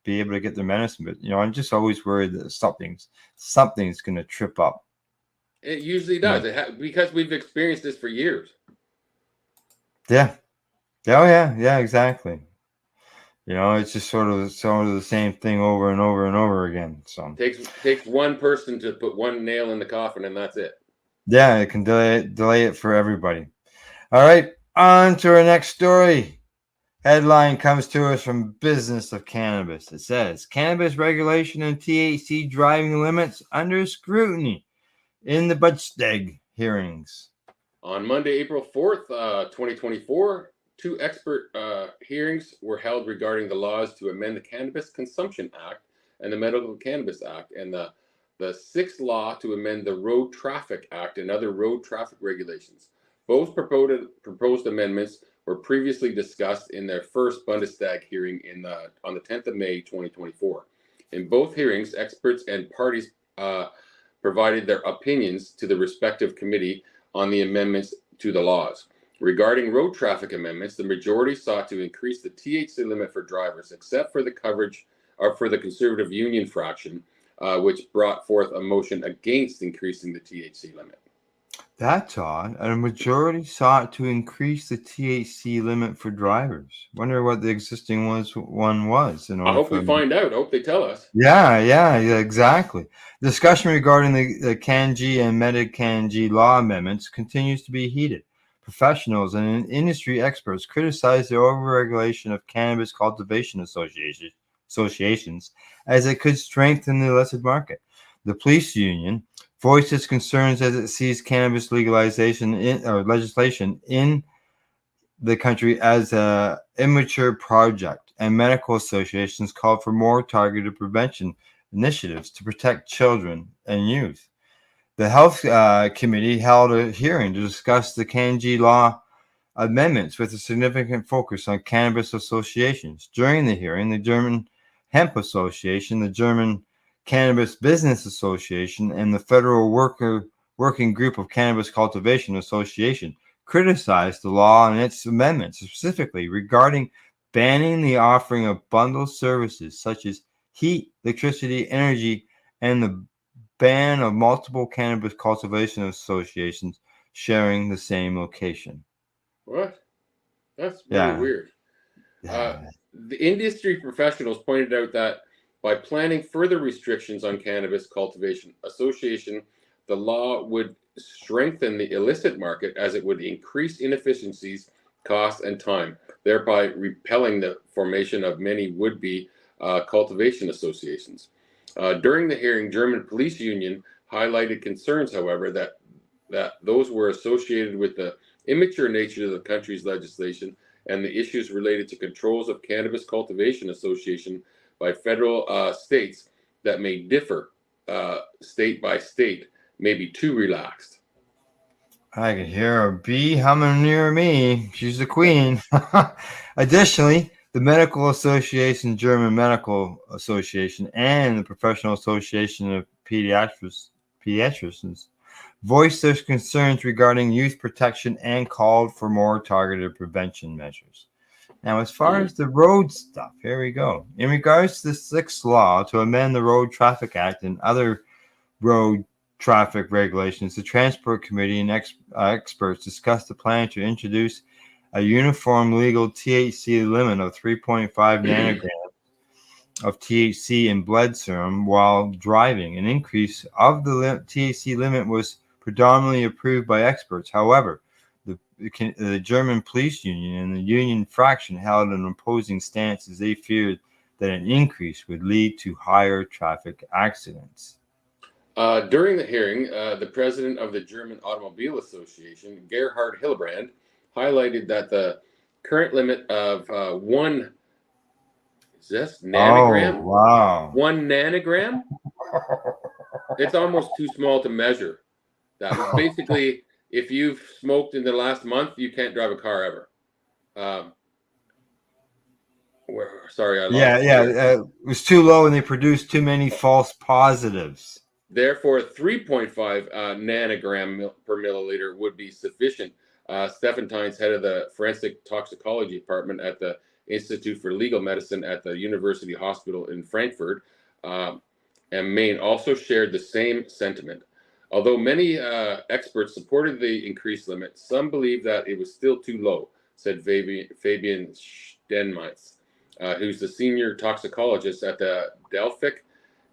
be able to get their medicine. But I'm just always worried that something's going to trip up. It usually does. Because we've experienced this for years. Yeah. Oh yeah, exactly. It's just sort of the same thing over and over and over again. So takes one person to put one nail in the coffin, and that's it. Yeah, it can delay it for everybody. All right, on to our next story. Headline comes to us from Business of Cannabis. It says, "Cannabis regulation and THC driving limits under scrutiny in the Bundestag hearings." On Monday, April 4th, 2024, two expert hearings were held regarding the laws to amend the Cannabis Consumption Act and the Medical Cannabis Act, and the sixth law to amend the Road Traffic Act and other road traffic regulations. Both proposed amendments were previously discussed in their first Bundestag hearing on the 10th of May, 2024. In both hearings, experts and parties provided their opinions to the respective committee on the amendments to the laws. Regarding road traffic amendments, the majority sought to increase the THC limit for drivers, except for the coverage or for the Conservative Union fraction, which brought forth a motion against increasing the THC limit. That's odd. A majority sought to increase the THC limit for drivers. Wonder what the existing one was. I hope we find out. I hope they tell us. Yeah, exactly. Discussion regarding the CanG and Medi-CanG law amendments continues to be heated. Professionals and industry experts criticize the overregulation of cannabis cultivation associations as it could strengthen the illicit market. The police union voiced its concerns as it sees cannabis legislation in the country as an immature project, and medical associations called for more targeted prevention initiatives to protect children and youth. The Health Committee held a hearing to discuss the CanG law amendments with a significant focus on cannabis associations. During the hearing, the German Hemp Association, the German Cannabis Business Association, and the Federal Working Group of Cannabis Cultivation Association criticized the law and its amendments, specifically regarding banning the offering of bundled services such as heat, electricity, energy, and the ban of multiple cannabis cultivation associations sharing the same location. What? That's really weird. The industry professionals pointed out that by planning further restrictions on cannabis cultivation association, the law would strengthen the illicit market as it would increase inefficiencies, costs, and time, thereby repelling the formation of many would-be cultivation associations. During the hearing, German police union highlighted concerns, however, that those were associated with the immature nature of the country's legislation and the issues related to controls of cannabis cultivation association by federal states that may differ state by state, may be too relaxed. I can hear a bee humming near me. She's the queen. Additionally, the Medical Association, German Medical Association, and the Professional Association of Pediatricians voiced their concerns regarding youth protection and called for more targeted prevention measures. Now, as far as the road stuff, here we go. In regards to the sixth law to amend the Road Traffic Act and other road traffic regulations, the Transport Committee and experts discussed the plan to introduce a uniform legal THC limit of 3.5 nanograms of THC in blood serum while driving. An increase of the THC limit was predominantly approved by experts. However, the German police union and the union fraction held an opposing stance as they feared that an increase would lead to higher traffic accidents. During the hearing, the president of the German Automobile Association, Gerhard Hillebrand, highlighted that the current limit of 1 nanogram? Oh, wow. 1 nanogram? It's almost too small to measure. That basically, if you've smoked in the last month, you can't drive a car ever. Sorry, I lost it was too low and they produced too many false positives. Therefore, 3.5 nanogram per milliliter would be sufficient. Stefan Tynes, head of the Forensic Toxicology Department at the Institute for Legal Medicine at the University Hospital in Frankfurt and Maine, also shared the same sentiment. Although many experts supported the increased limit, some believe that it was still too low, said Fabian Stenmeitz, who's the senior toxicologist at the Delphic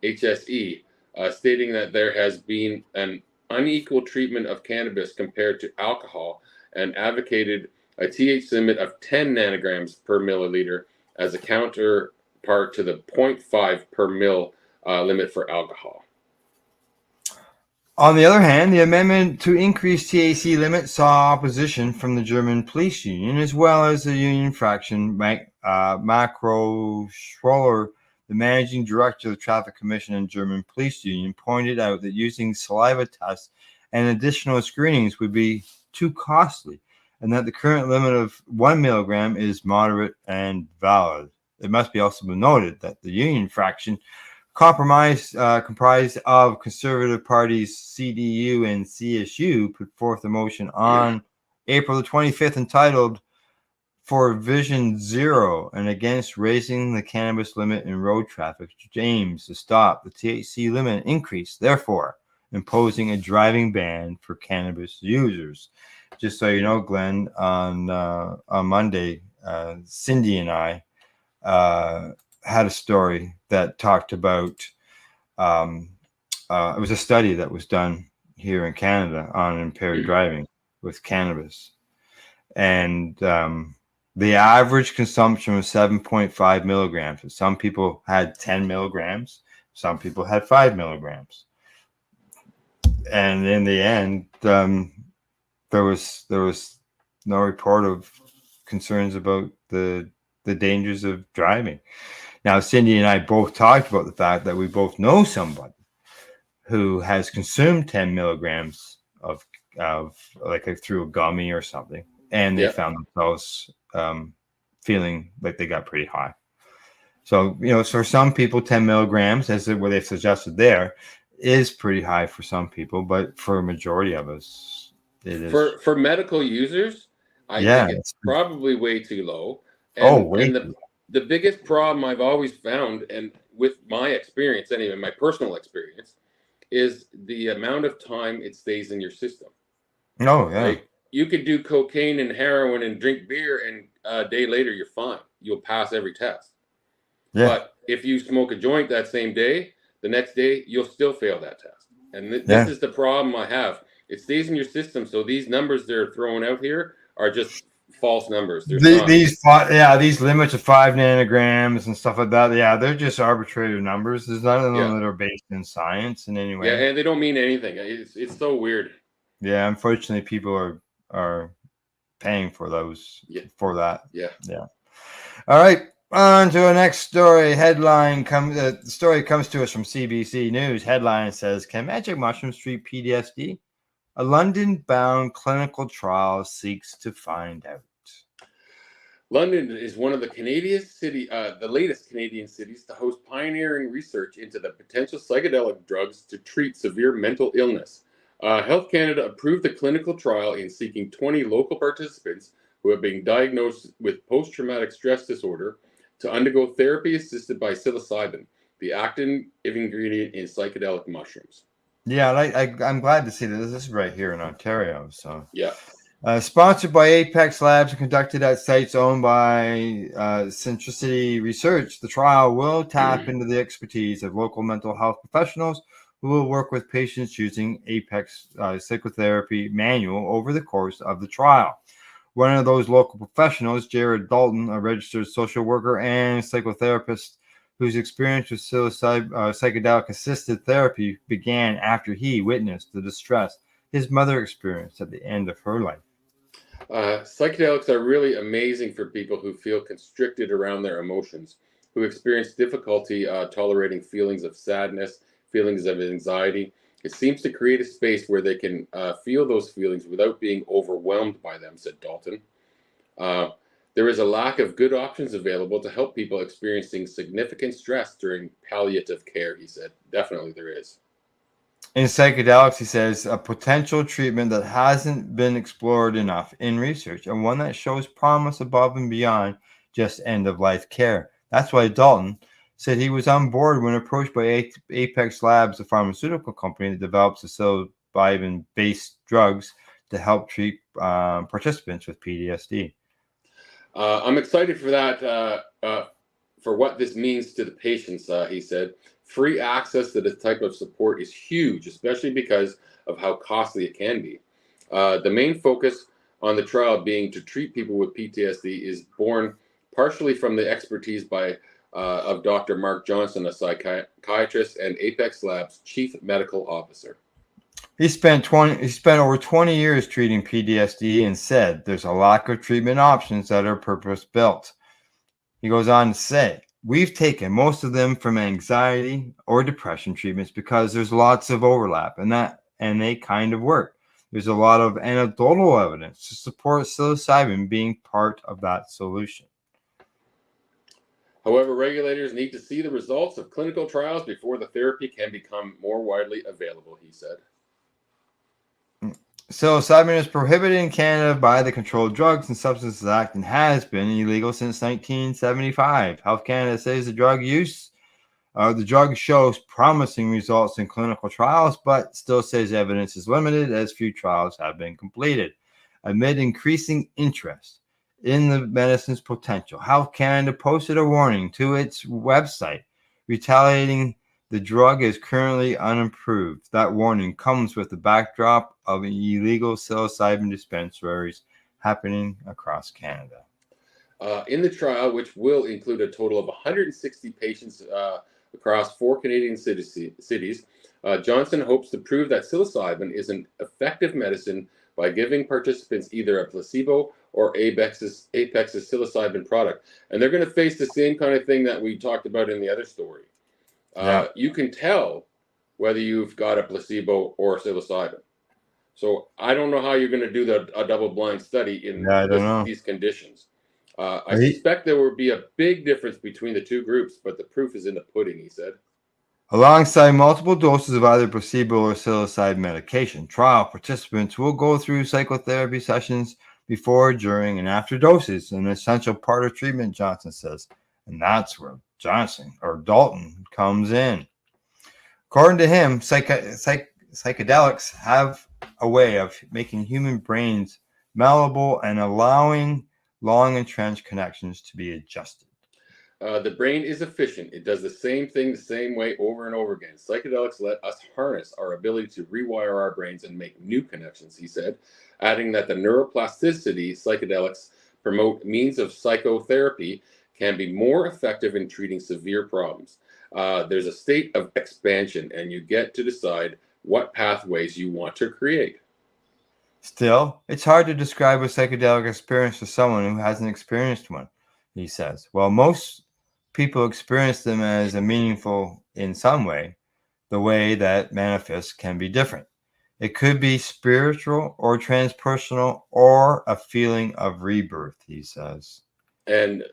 HSE, stating that there has been an unequal treatment of cannabis compared to alcohol and advocated a THC limit of 10 nanograms per milliliter as a counterpart to the 0.5 per mil limit for alcohol. On the other hand, the amendment to increase THC limit saw opposition from the German police union as well as the union fraction. Macro Schroller, the managing director of the Traffic Commission and German Police Union, pointed out that using saliva tests and additional screenings would be too costly, and that the current limit of 1 milligram is moderate and valid. It must be also noted that the union fraction comprised of Conservative parties CDU and CSU put forth a motion on April the 25th entitled For Vision Zero and against raising the cannabis limit in road traffic, aims to stop the THC limit increase, therefore imposing a driving ban for cannabis users. Just so you know, Glenn, on Monday, Cindy and I had a story that talked about, it was a study that was done here in Canada on impaired driving with cannabis. And the average consumption was 7.5 milligrams. Some people had 10 milligrams. Some people had 5 milligrams. And in the end, there was no report of concerns about the dangers of driving. Now, Cindy and I both talked about the fact that we both know somebody who has consumed 10 milligrams of like through a gummy or something, and they found themselves feeling like they got pretty high. So, you know, for some people, 10 milligrams, as what they've suggested there, is pretty high for some people, but for a majority of us, it is. For medical users, I think it's probably way too low. And the biggest problem I've always found, and with my experience anyway, my personal experience, is the amount of time it stays in your system. Oh, yeah. Like, you could do cocaine and heroin and drink beer, and a day later you're fine. You'll pass every test. Yeah. But if you smoke a joint that same day, the next day you'll still fail that test. And this is the problem I have. It stays in your system, so these numbers they're throwing out here are just false numbers. These limits of 5 nanograms and stuff like that. Yeah, they're just arbitrary numbers. There's none of them that are based in science in any way. Yeah, and they don't mean anything. It's so weird. Yeah, unfortunately, people are paying for those for that. Yeah. All right, on to our next story. The story comes to us from CBC News. Headline says, "Can magic mushrooms treat PTSD? A London-bound clinical trial seeks to find out." London is one of the the latest Canadian cities to host pioneering research into the potential psychedelic drugs to treat severe mental illness. Health Canada approved the clinical trial in seeking 20 local participants who have been diagnosed with post-traumatic stress disorder to undergo therapy assisted by psilocybin, the active ingredient in psychedelic mushrooms. Yeah, I'm glad to see that this is right here in Ontario. So yeah, sponsored by Apex Labs and conducted at sites owned by Centricity Research, the trial will tap into the expertise of local mental health professionals who will work with patients using Apex psychotherapy manual over the course of the trial. One of those local professionals, Jared Dalton, a registered social worker and psychotherapist whose experience with psychedelic-assisted therapy began after he witnessed the distress his mother experienced at the end of her life. Psychedelics are really amazing for people who feel constricted around their emotions, who experience difficulty tolerating feelings of sadness, feelings of anxiety. It seems to create a space where they can feel those feelings without being overwhelmed by them, said Dalton. There is a lack of good options available to help people experiencing significant stress during palliative care, he said. Definitely there is. In psychedelics, he says, a potential treatment that hasn't been explored enough in research and one that shows promise above and beyond just end-of-life care. That's why Dalton said he was on board when approached by Apex Labs, a pharmaceutical company that develops the psilocybin-based drugs to help treat participants with PTSD. I'm excited for that, for what this means to the patients, he said. Free access to this type of support is huge, especially because of how costly it can be. The main focus on the trial being to treat people with PTSD is born partially from the expertise of Dr. Mark Johnson, a psychiatrist and Apex Labs chief medical officer. He spent over 20 years treating PTSD and said there's a lack of treatment options that are purpose-built. He goes on to say, we've taken most of them from anxiety or depression treatments because there's lots of overlap and they kind of work. There's a lot of anecdotal evidence to support psilocybin being part of that solution. However, regulators need to see the results of clinical trials before the therapy can become more widely available, he said. Psilocybin is prohibited in Canada by the Controlled Drugs and Substances Act and has been illegal since 1975. Health Canada says the drug shows promising results in clinical trials, but still says evidence is limited as few trials have been completed. Amid increasing interest in the medicine's potential, Health Canada posted a warning to its website retaliating the drug is currently unapproved. That warning comes with the backdrop of illegal psilocybin dispensaries happening across Canada. In the trial, which will include a total of 160 patients across 4 Canadian cities, Johnson hopes to prove that psilocybin is an effective medicine by giving participants either a placebo or Apex's psilocybin product. And they're going to face the same kind of thing that we talked about in the other story. You can tell whether you've got a placebo or psilocybin. So I don't know how you're going to do a double-blind study in these conditions. I suspect there will be a big difference between the two groups, but the proof is in the pudding, he said. Alongside multiple doses of either placebo or psilocybin medication, trial participants will go through psychotherapy sessions before, during, and after doses, an essential part of treatment, Johnson says. And that's where Dalton comes in. According to him, psychedelics have a way of making human brains malleable and allowing long-entrenched connections to be adjusted. The brain is efficient. It does the same thing the same way over and over again. Psychedelics let us harness our ability to rewire our brains and make new connections, he said, adding that the neuroplasticity psychedelics promote means of psychotherapy can be more effective in treating severe problems. There's a state of expansion, and you get to decide what pathways you want to create. Still, it's hard to describe a psychedelic experience to someone who hasn't experienced one, he says. While most people experience them as a meaningful in some way, the way that manifests can be different. It could be spiritual or transpersonal or a feeling of rebirth, he says. And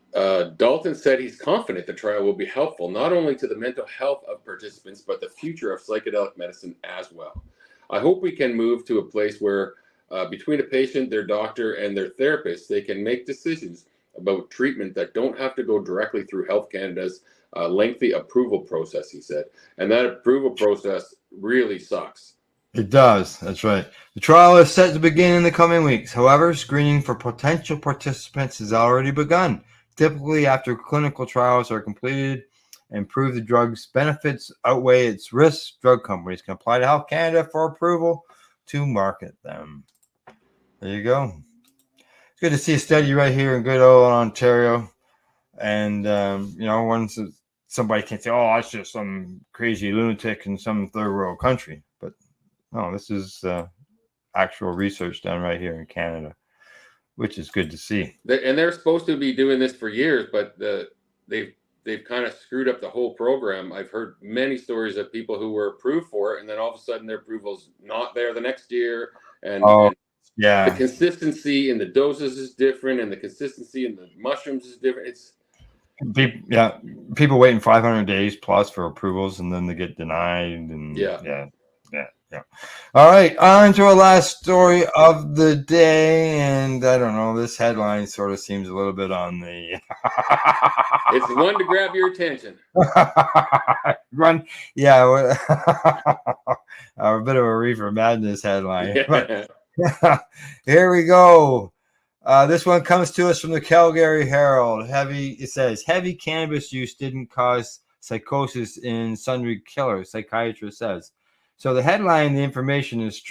Dalton said he's confident the trial will be helpful not only to the mental health of participants, but the future of psychedelic medicine as well. I hope we can move to a place where between a patient, their doctor, and their therapist, they can make decisions about treatment that don't have to go directly through Health Canada's lengthy approval process, he said. And that approval process really sucks. It does. That's right. The trial is set to begin in the coming weeks. However, screening for potential participants has already begun. Typically, after clinical trials are completed and prove the drug's benefits outweigh its risks, drug companies can apply to Health Canada for approval to market them. There you go. It's good to see a study right here in good old Ontario. And, once somebody can say, oh, it's just some crazy lunatic in some third world country. But no, this is actual research done right here in Canada, which is good to see. And they're supposed to be doing this for years, but they've kind of screwed up the whole program. I've heard many stories of people who were approved for it, and then all of a sudden their approval's not there the next year. And the consistency in the doses is different, and the consistency in the mushrooms is different. People waiting 500 days plus for approvals, and then they get denied. And yeah. All right, on to our last story of the day, and I don't know, this headline sort of seems a little bit on the it's the one to grab your attention. A bit of a reefer madness headline. Here we go. This one comes to us from the Calgary Herald. It says heavy cannabis use didn't cause psychosis in Sundre killer, psychiatrist says. So the headline, the information is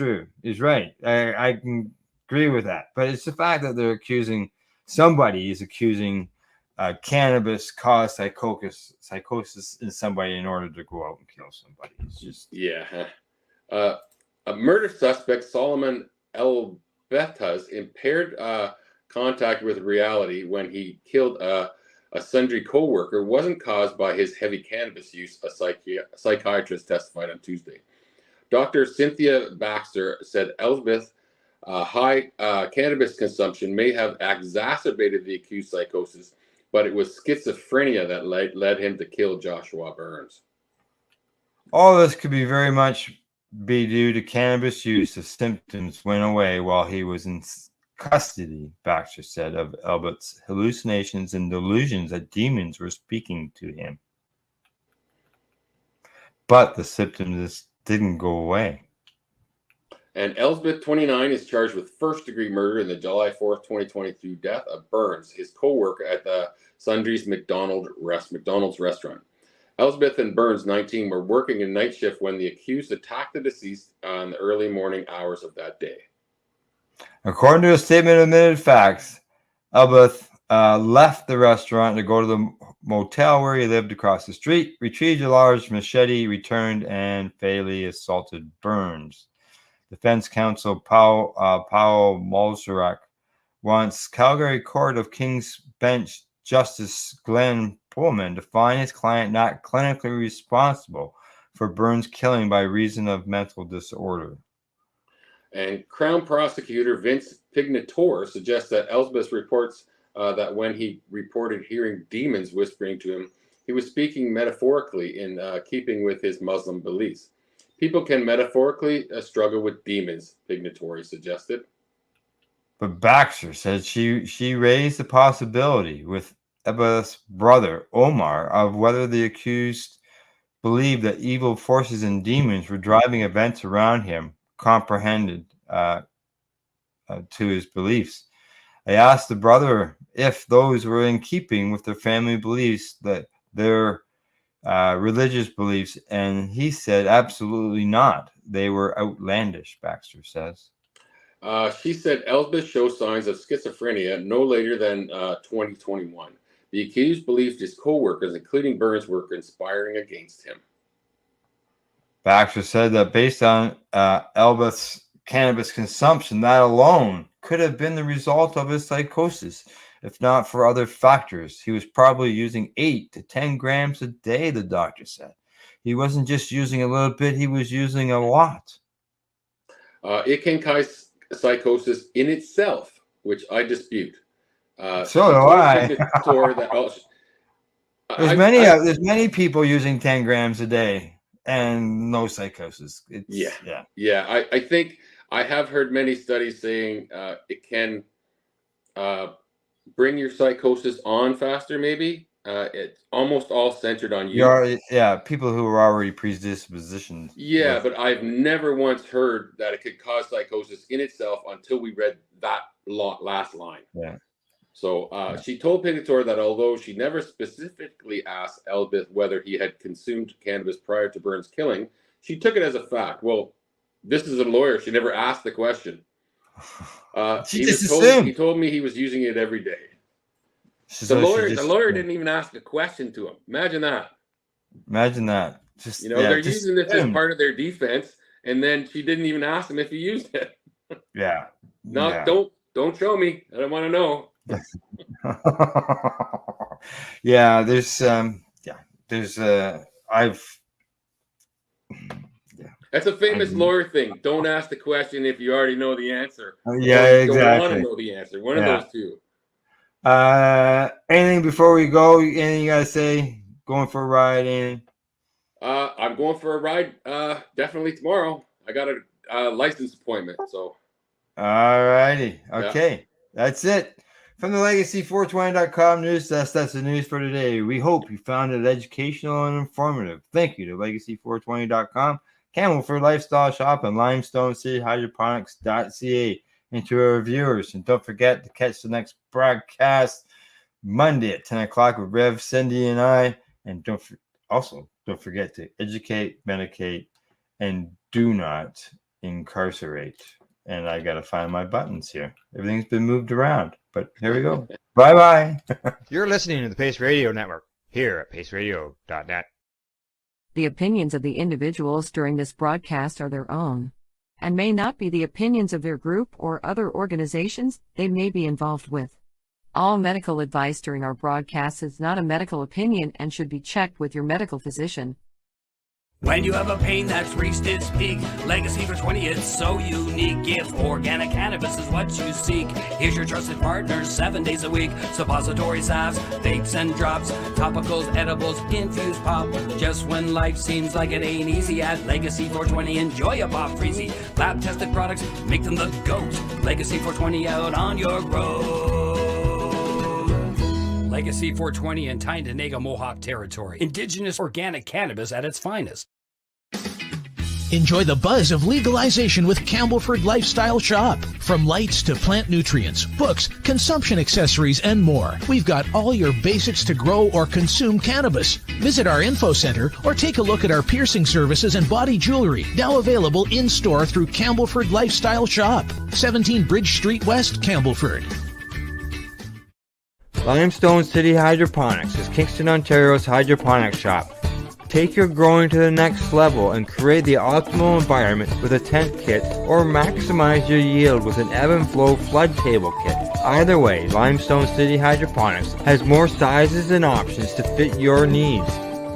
right. I can agree with that. But it's the fact that somebody is accusing cannabis caused psychosis in somebody in order to go out and kill somebody. It's just... Yeah. A murder suspect, Solomon Elbeta's impaired contact with reality when he killed a Sundre co-worker wasn't caused by his heavy cannabis use, a psychiatrist testified on Tuesday. Dr. Cynthia Baxter said Elspeth's high cannabis consumption may have exacerbated the acute psychosis, but it was schizophrenia that led him to kill Joshua Burns. All this could be very much be due to cannabis use. The symptoms went away while he was in custody, Baxter said of Elbert's hallucinations and delusions that demons were speaking to him. But the symptoms didn't go away. And Elsbeth, 29, is charged with first-degree murder in the July 4th, 2022 death of Burns, his co-worker at the Sundre's McDonald's restaurant. Elsbeth and Burns, 19, were working a night shift when the accused attacked the deceased in the early morning hours of that day. According to a statement of admitted facts, Elsbeth left the restaurant to go to the motel where he lived across the street, retrieved a large machete, returned, and fatally assaulted Burns. Defense counsel Paul Malzarak wants Calgary Court of King's Bench Justice Glenn Pullman to find his client not clinically responsible for Burns' killing by reason of mental disorder. And Crown Prosecutor Vince Pignatore suggests that Elsbeth reports that when he reported hearing demons whispering to him, he was speaking metaphorically in keeping with his Muslim beliefs. People can metaphorically struggle with demons, Pignatore suggested. But Baxter said she raised the possibility with Elsbeth's brother, Omar, of whether the accused believed that evil forces and demons were driving events around him, comprehended to his beliefs. I asked the brother if those were in keeping with their family beliefs, that their religious beliefs, and he said absolutely not. They were outlandish, Baxter says. She said Elsbeth shows signs of schizophrenia no later than 2021. The accused believed his co-workers, including Burns, were conspiring against him. Baxter said that based on Elsbeth's cannabis consumption, that alone could have been the result of his psychosis, if not for other factors. He was probably using 8 to 10 grams a day, the doctor said. He wasn't just using a little bit, he was using a lot. It can cause psychosis in itself, which I dispute. So do I. There's many people using 10 grams a day and no psychosis. I think I have heard many studies saying it can bring your psychosis on faster, maybe. It's almost all centered on you. People who are already predispositioned. Yeah, but I've never once heard that it could cause psychosis in itself until we read that last line. Yeah. So she told Pignatore that although she never specifically asked Elsbeth whether he had consumed cannabis prior to Burns' killing, she took it as a fact. Well, this is a lawyer. She never asked the question. He told me he was using it every day. The lawyer didn't even ask a question to him. Imagine that. They're using this as part of their defense, and then she didn't even ask him if he used it. Yeah. Don't show me. I don't want to know. That's a famous lawyer thing. Don't ask the question if you already know the answer. Exactly. Don't want to know the answer. One of those two. Anything before we go? Anything you gotta say? Going for a ride? Anything? I'm going for a ride. Definitely tomorrow. I got a license appointment. So. All righty. Okay. That's it. From the Legacy420.com news desk, that's the news for today. We hope you found it educational and informative. Thank you to Legacy420.com, Campbellford Lifestyle Shop, and Limestone City Hydroponics.ca. And to our viewers, and don't forget to catch the next broadcast Monday at 10 o'clock with Rev, Cindy, and I. And don't forget to educate, medicate, and do not incarcerate. And I got to find my buttons here. Everything's been moved around, but here we go. Bye-bye. You're listening to the Pace Radio Network here at paceradio.net. The opinions of the individuals during this broadcast are their own and may not be the opinions of their group or other organizations they may be involved with. All medical advice during our broadcast is not a medical opinion and should be checked with your medical physician. When you have a pain that's reached its peak, Legacy for 20 is so unique. If organic cannabis is what you seek, here's your trusted partner 7 days a week. Suppository salves, vapes and drops, topicals, edibles, infused pop. Just when life seems like it ain't easy, at Legacy 420 enjoy a pop freezy. Lab tested products make them the GOAT. Legacy 420 out on your road. Legacy 420 in Tyendinaga Mohawk territory. Indigenous organic cannabis at its finest. Enjoy the buzz of legalization with Campbellford Lifestyle Shop. From lights to plant nutrients, books, consumption accessories, and more, we've got all your basics to grow or consume cannabis. Visit our info center or take a look at our piercing services and body jewelry, now available in-store through Campbellford Lifestyle Shop, 17 Bridge Street West, Campbellford. Limestone City Hydroponics is Kingston, Ontario's hydroponics shop. Take your growing to the next level and create the optimal environment with a tent kit, or maximize your yield with an ebb and flow flood table kit. Either way, Limestone City Hydroponics has more sizes and options to fit your needs.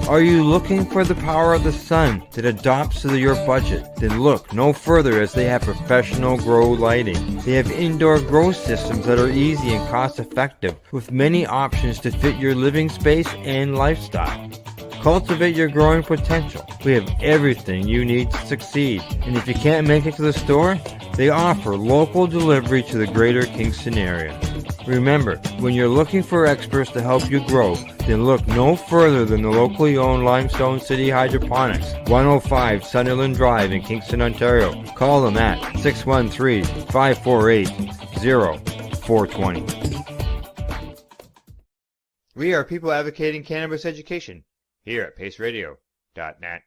Are you looking for the power of the sun that adapts to your budget? Then look no further, as they have professional grow lighting. They have indoor grow systems that are easy and cost effective, with many options to fit your living space and lifestyle. Cultivate your growing potential. We have everything you need to succeed. And if you can't make it to the store, they offer local delivery to the greater Kingston area. Remember, when you're looking for experts to help you grow, then look no further than the locally owned Limestone City Hydroponics, 105 Sunderland Drive in Kingston, Ontario. Call them at 613-548-0420. We are people advocating cannabis education here at paceradio.net.